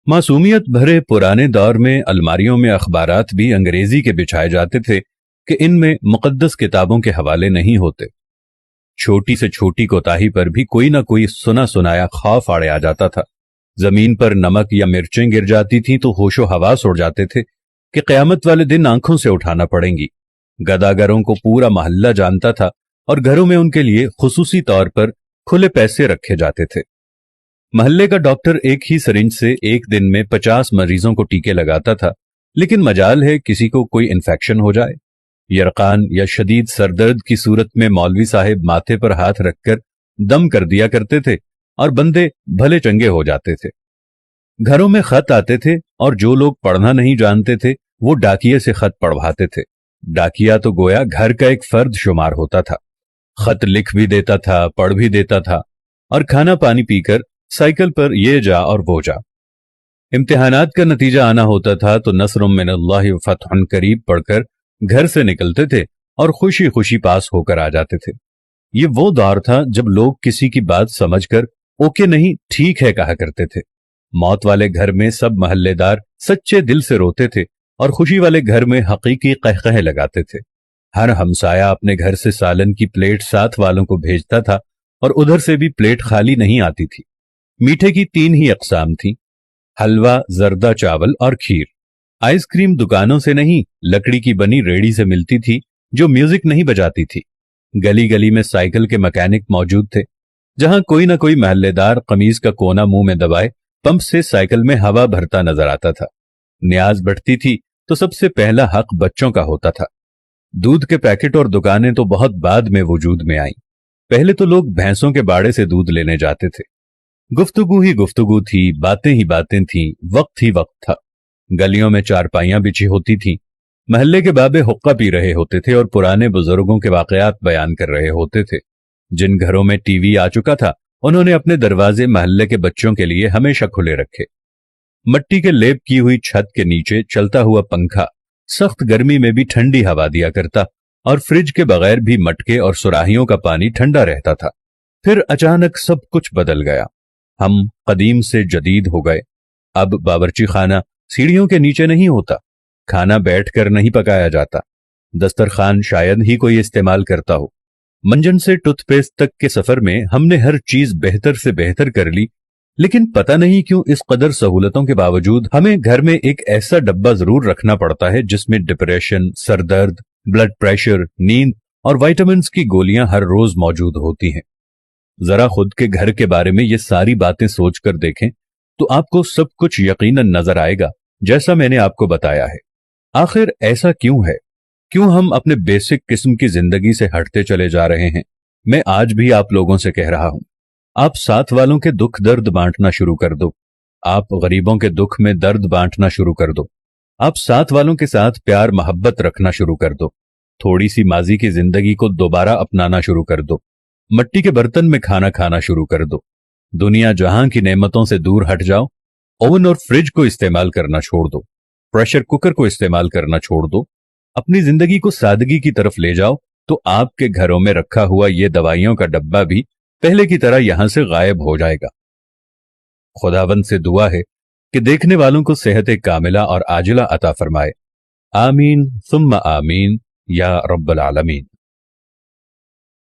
मासूमियत भरे पुराने दौर में अलमारियों में अखबारात भी अंग्रेजी के बिछाए जाते थे कि इनमें मुकद्दस किताबों के हवाले नहीं होते। छोटी से छोटी कोताही पर भी कोई ना कोई सुना सुनाया खौफ आड़े आ जाता था। जमीन पर नमक या मिर्चें गिर जाती थीं तो होशो हवास उड़ जाते थे कि कयामत वाले दिन आंखों से उठाना पड़ेंगी। गदागरों को पूरा मोहल्ला जानता था और घरों में उनके लिए खुसूसी तौर पर खुले पैसे रखे जाते थे। मोहल्ले का डॉक्टर एक ही सिरिंज से एक दिन में 50 मरीजों को टीके लगाता था, लेकिन मजाल है किसी को कोई इन्फेक्शन हो जाए। यरकान या शदीद सरदर्द की सूरत में मौलवी साहिब माथे पर हाथ रखकर दम कर दिया करते थे और बंदे भले चंगे हो जाते थे। घरों में खत आते थे और जो लोग पढ़ना नहीं जानते थे वो डाकिये से खत पढ़वाते थे। डाकिया तो गोया घर का एक फर्द शुमार होता था। खत लिख भी देता था, पढ़ भी देता था और खाना पानी पीकर साइकिल पर ये जा और वो जा। इम्तिहानात का नतीजा आना होता था तो नस्रुम मिनल्लाहि व फतहुन करीब पढ़कर घर से निकलते थे और खुशी खुशी पास होकर आ जाते थे। ये वो दौर था जब लोग किसी की बात समझकर ओके नहीं ठीक है कहा करते थे। मौत वाले घर में सब महल्लेदार सच्चे दिल से रोते थे और खुशी वाले घर में हकीकी कहकहे लगाते थे। हर हमसाया अपने घर से सालन की प्लेट साथ वालों को भेजता था और उधर से भी प्लेट खाली नहीं आती थी। मीठे की 3 ही अकसाम थी, हलवा, जर्दा चावल और खीर। आइसक्रीम दुकानों से नहीं, लकड़ी की बनी रेड़ी से मिलती थी जो म्यूजिक नहीं बजाती थी। गली गली में साइकिल के मैकेनिक मौजूद थे। जहां कोई ना कोई महल्लेदार कमीज का कोना मुंह में दबाए पंप से साइकिल में हवा भरता नजर आता था। न्याज बढ़ती थी तो सबसे पहला हक बच्चों का होता था। दूध के पैकेट और दुकानें तो बहुत बाद में वजूद में आई। पहले तो लोग भैंसों के बाड़े से दूध लेने जाते थे। गुफ्तगू ही गुफ्तगू थी, बातें ही बातें थीं, वक्त ही वक्त था। गलियों में चारपाइयां बिछी होती थीं। महल्ले के बाबे हुक्का पी रहे होते थे और पुराने बुजुर्गों के वाकयात बयान कर रहे होते थे। जिन घरों में टीवी आ चुका था उन्होंने अपने दरवाजे महल्ले के बच्चों के लिए हमेशा खुले रखे। मट्टी के लेप की हुई छत के नीचे चलता हुआ पंखा सख्त गर्मी में भी ठंडी हवा दिया करता और फ्रिज के बगैर भी मटके और सुराहियों का पानी ठंडा रहता था। फिर अचानक सब कुछ बदल गया। हम कदीम से जदीद हो गए। अब बावर्ची खाना सीढ़ियों के नीचे नहीं होता, खाना बैठकर नहीं पकाया जाता, दस्तरखान शायद ही कोई इस्तेमाल करता हो। मंजन से टूथपेस्ट तक के सफर में हमने हर चीज बेहतर से बेहतर कर ली, लेकिन पता नहीं क्यों इस कदर सहूलतों के बावजूद हमें घर में एक ऐसा डब्बा जरूर रखना पड़ता है जिसमें डिप्रेशन, सरदर्द, ब्लड प्रेशर, नींद और विटामिन की गोलियां हर रोज मौजूद होती हैं। जरा खुद के घर के बारे में ये सारी बातें सोचकर देखें तो आपको सब कुछ यकीनन नजर आएगा जैसा मैंने आपको बताया है। आखिर ऐसा क्यों है? क्यों हम अपने बेसिक किस्म की जिंदगी से हटते चले जा रहे हैं? मैं आज भी आप लोगों से कह रहा हूं, आप साथ वालों के दुख दर्द बांटना शुरू कर दो। आप गरीबों के दुख में दर्द बांटना शुरू कर दो। आप साथ वालों के साथ प्यार मोहब्बत रखना शुरू कर दो। थोड़ी सी माजी की जिंदगी को दोबारा अपनाना शुरू कर दो। मट्टी के बर्तन में खाना खाना शुरू कर दो। दुनिया जहां की नेमतों से दूर हट जाओ। ओवन और फ्रिज को इस्तेमाल करना छोड़ दो। प्रेशर कुकर को इस्तेमाल करना छोड़ दो। अपनी जिंदगी को सादगी की तरफ ले जाओ तो आपके घरों में रखा हुआ ये दवाइयों का डब्बा भी पहले की तरह यहां से गायब हो जाएगा। खुदावंद से दुआ है कि देखने वालों को सेहत कामिला और आजिला अता फरमाए। आमीन सुम्मा आमीन या रब्बल आलमीन।